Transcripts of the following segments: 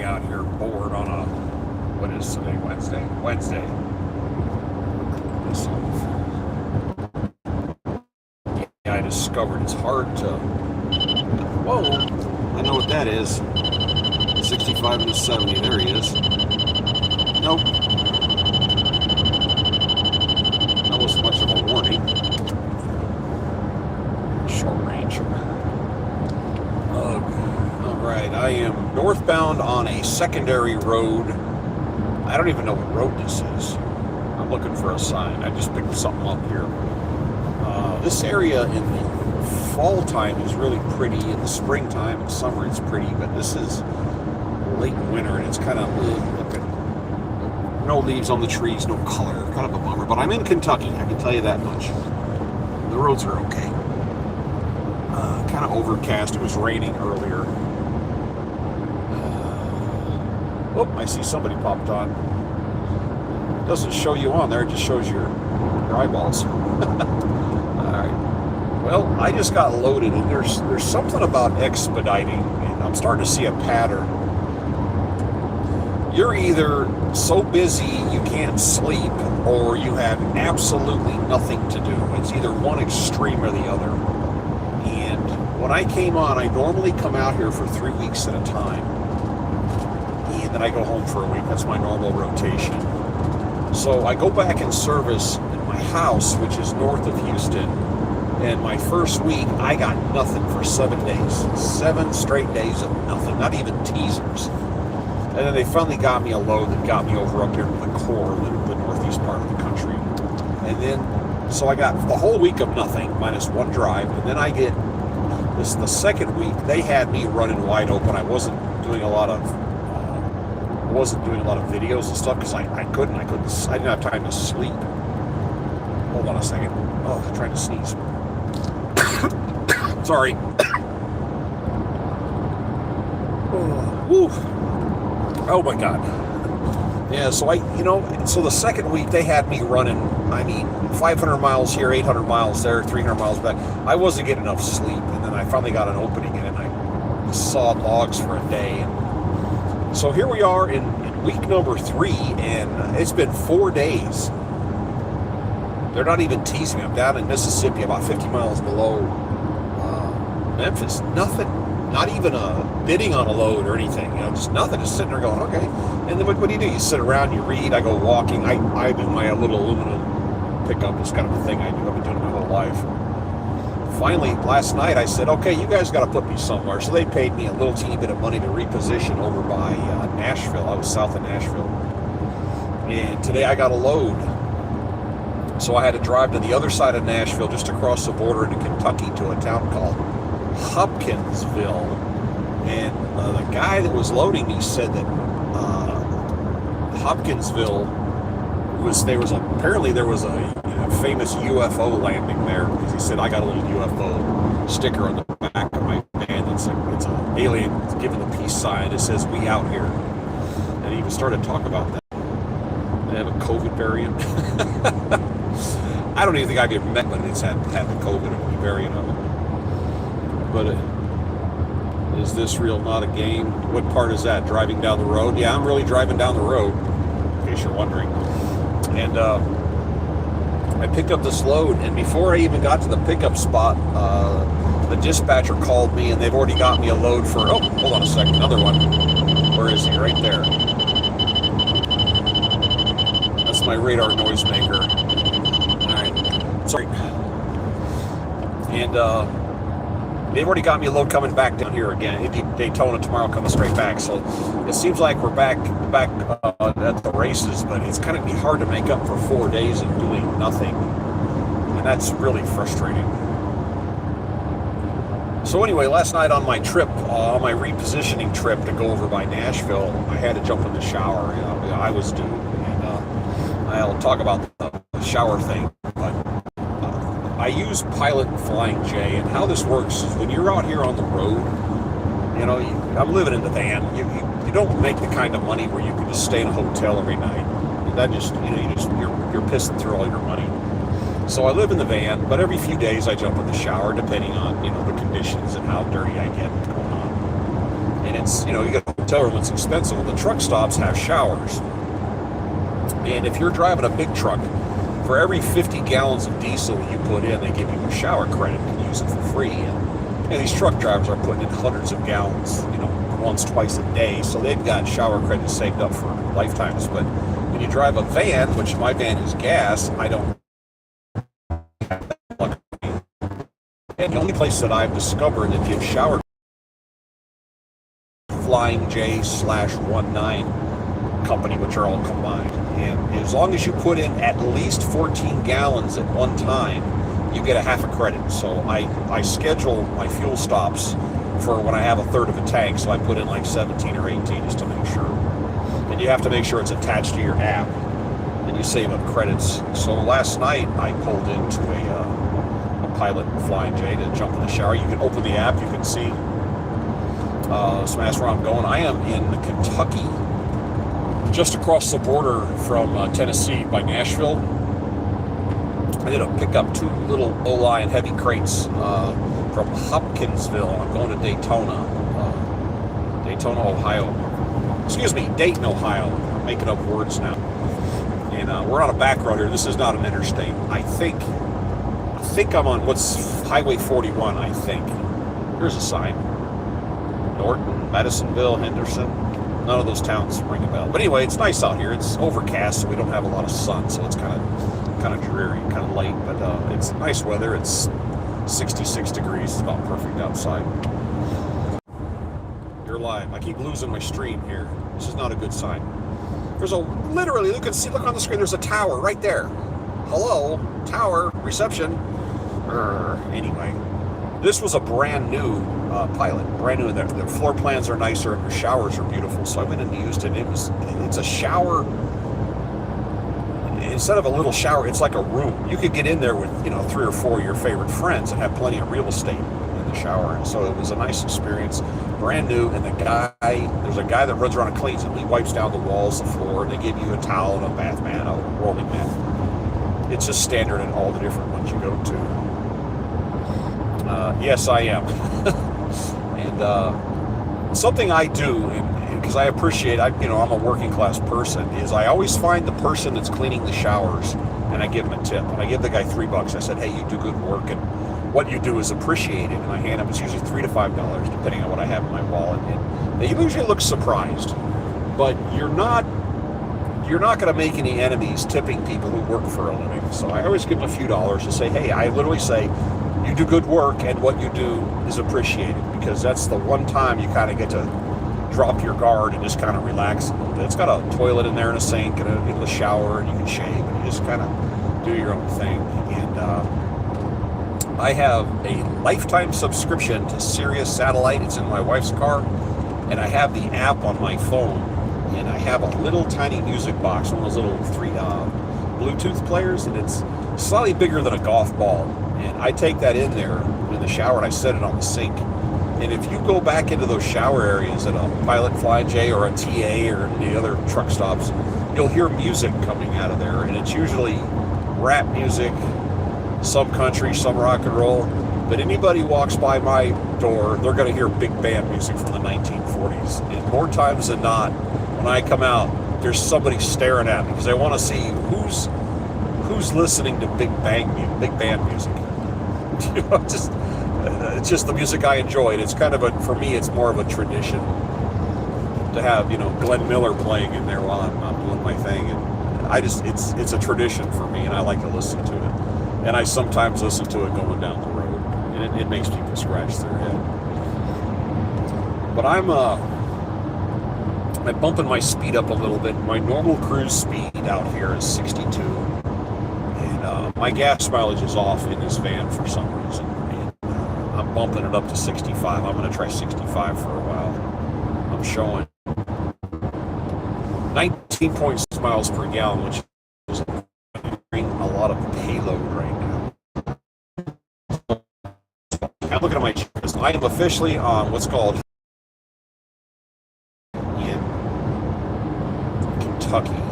me out here bored on a, what is today, Wednesday? Wednesday. Yeah, I discovered it's hard to, whoa, I know what that is. 65 to 70, there he is. Nope. That wasn't much of a warning. Short range. Alright, I am northbound on a secondary road. I don't even know what road this is. I'm looking for a sign. I just picked something up here. This area in the fall time is really pretty. In the springtime and summer it's pretty, but this is late winter and it's kind of looking. No leaves on the trees, no color. Kind of a bummer. But I'm in Kentucky, I can tell you that much. The roads are okay. Kind of overcast. It was raining earlier. Oh, I see somebody popped on. It doesn't show you on there, it just shows your eyeballs. Alright. Well, I just got loaded, and there's something about expediting, and I'm starting to see a pattern. You're either so busy you can't sleep, or you have absolutely nothing to do. It's either one extreme or the other. And when I came on, I normally come out here for 3 weeks at a time. And then I go home for a week. That's my normal rotation. So I go back and service at my house, which is north of Houston. And my first week, I got nothing for 7 days. 7 straight days of nothing, not even teasers. And then they finally got me a load that got me over up here to the core, the northeast part of the country. And then, so I got the whole week of nothing, minus one drive. And then I get this, the second week, they had me running wide open. I wasn't doing a lot of videos and stuff because I didn't have time to sleep. Hold on a second. Oh, I'm trying to sneeze. Sorry. Oh my God. Yeah, so so the second week they had me running, 500 miles here, 800 miles there, 300 miles back. I wasn't getting enough sleep, and then I finally got an opening, and I sawed logs for a day. And so here we are in week number 3, and it's been 4 days. They're not even teasing me. I'm down in Mississippi, about 50 miles below Memphis. Nothing, not even a bidding on a load or anything. Just nothing. Just sitting there going, okay. And then what do? You sit around, you read. I go walking. I do my little aluminum pickup. It's kind of a thing I do. I've been doing it my whole life. Finally, last night I said, okay, you guys got to put me somewhere. So they paid me a little teeny bit of money to reposition over by Nashville. I was south of Nashville. And today I got a load. So I had to drive to the other side of Nashville, just across the border into Kentucky, to a town called Hopkinsville. And the guy that was loading me said that Hopkinsville apparently there was a famous UFO landing there, because he said I got a little UFO sticker on the back of my van. It's an alien giving the peace sign. It says "We out here," and he even started to talk about that. They have a COVID variant. I don't even think I've ever met one that's had the COVID variant of it. But is this real? Not a game. What part is that? Driving down the road? Yeah, I'm really driving down the road, in case you're wondering. And I picked up this load, and before I even got to the pickup spot, the dispatcher called me, and they've already got me a load for, oh, hold on a second, another one. Where is he? Right there. That's my radar noisemaker. Alright, sorry. And they've already got me a load coming back down here again. Daytona tomorrow, coming straight back. So it seems like we're back at the races, but it's kind of be hard to make up for 4 days of doing nothing, and that's really frustrating. So anyway, last night on my trip, on my repositioning trip to go over by Nashville, I had to jump in the shower. I was due, and I'll talk about the shower thing, but I use Pilot Flying J, and how this works is when you're out here on the road, I'm living in the van. You don't make the kind of money where you can just stay in a hotel every night. That just, you're pissing through all your money. So I live in the van, but every few days I jump in the shower, depending on, the conditions and how dirty I get going on. And it's, you get a tell everyone it's expensive. Well, the truck stops have showers. And if you're driving a big truck, for every 50 gallons of diesel you put in, they give you a shower credit. You can use it for free. And these truck drivers are putting in hundreds of gallons, once, twice a day. So they've got shower credits saved up for lifetimes. But when you drive a van, which my van is gas, I don't. And the only place that I've discovered that gives shower Flying J/19 company, which are all combined. And as long as you put in at least 14 gallons at one time, you get a half a credit. So I schedule my fuel stops for when I have a third of a tank, so I put in like 17 or 18 just to make sure. And you have to make sure it's attached to your app, and you save up credits. So last night I pulled into a Pilot Flying J to jump in the shower. You can open the app, you can see smash where I'm going. I am in Kentucky, just across the border from Tennessee by Nashville. I did pick up 2 little O-line heavy crates from Hopkinsville. I'm going to Daytona, Ohio. Excuse me, Dayton, Ohio. I'm making up words now. And we're on a back road here. This is not an interstate. I think I'm on what's Highway 41, I think. Here's a sign. Norton, Madisonville, Henderson. None of those towns ring a bell. But anyway, it's nice out here. It's overcast, so we don't have a lot of sun, so it's kind of dreary, kind of late. But it's nice weather. It's 66 degrees. It's about perfect outside. You're live. I keep losing my stream here. This is not a good sign. There's literally, look on the screen. There's a tower right there. Hello, tower, reception. Anyway, this was a brand new Pilot, brand new. The floor plans are nicer and the showers are beautiful. So I went and used it. It's a shower. Instead of a little shower, it's like a room. You could get in there with 3 or 4 of your favorite friends and have plenty of real estate in the shower. And so it was a nice experience, brand new. And there's a guy that runs around and cleans it. He wipes down the walls, the floor, and they give you a towel and a bath mat, a rolling mat. It's just standard in all the different ones you go to. Yes, I am. And something I do, because I appreciate, I'm a working class person, is I always find the person that's cleaning the showers, and I give them a tip. And I give the guy $3. I said, hey, you do good work, and what you do is appreciated. And I hand him, it's usually $3 to $5, depending on what I have in my wallet. And they usually look surprised, but you're not going to make any enemies tipping people who work for a living. So I always give them a few dollars to say, hey, I literally say, you do good work, and what you do is appreciated, because that's the one time you kind of get to drop your guard and just kind of relax a little bit. It's got a toilet in there and a sink and a shower, and you can shave, and you just kind of do your own thing. And I have a lifetime subscription to Sirius Satellite. It's in my wife's car, and I have the app on my phone, and I have a little tiny music box, one of those little 3 Bluetooth players, and it's slightly bigger than a golf ball. And I take that in there in the shower, and I set it on the sink. And if you go back into those shower areas at a Pilot Flying J or a TA or any other truck stops, you'll hear music coming out of there. And it's usually rap music, some country, some rock and roll. But anybody walks by my door, they're going to hear big band music from the 1940s. And more times than not, when I come out, there's somebody staring at me because they want to see who's listening to big band music. It's just the music I enjoy. And it's kind of for me, it's more of a tradition to have, Glenn Miller playing in there while I'm doing my thing. And it's a tradition for me, and I like to listen to it. And I sometimes listen to it going down the road, and it makes people scratch their head. But I'm bumping my speed up a little bit. My normal cruise speed out here is 62. My gas mileage is off in this van for some reason. And, I'm bumping it up to 65. I'm going to try 65 for a while. I'm showing 19.6 miles per gallon, which is a lot of payload right now. I'm looking at my GPS. I am officially on what's called in Kentucky.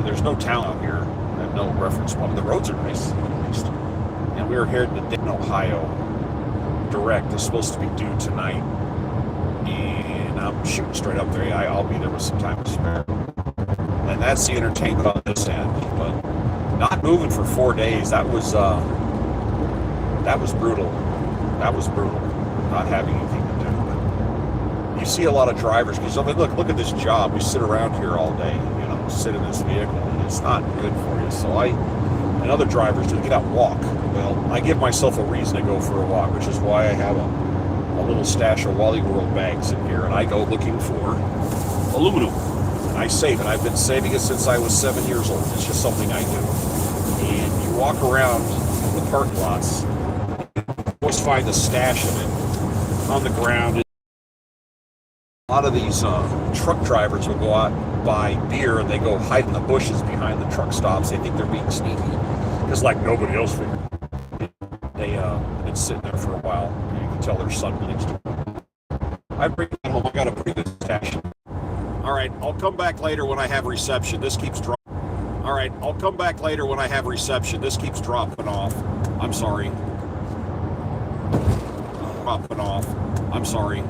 There's no town out here. I have no reference point. The roads are nice, at least. And we are headed to Dayton, Ohio. Direct is supposed to be due tonight. And I'm shooting straight up there. Yeah, I'll be there with some time to spare. And that's the entertainment on this end. But not moving for 4 days, that was brutal. That was brutal. Not having anything to do. But you see a lot of drivers, because I mean, look at this job. We sit around here all day, you know, sit in this vehicle, and it's not good for you. So and other drivers do get out and walk. Well, I give myself a reason to go for a walk, which is why I have a little stash of Wally World bags in here, and I go looking for aluminum. And I save it. I've been saving it since I was 7 years old. It's just something I do. And you walk around the parking lots, you always find a stash of it on the ground. A lot of these truck drivers will go out and buy beer, and they go hide in the bushes behind the truck stops. They think they're being sneaky, because like nobody else figured. They've been sitting there for a while. You can tell there's sunblades. I bring it home. I got a pretty good stash. All right, I'll come back later when I have reception. This keeps dropping. All right, I'll come back later when I have reception. This keeps dropping off. I'm sorry. Dropping off. I'm sorry.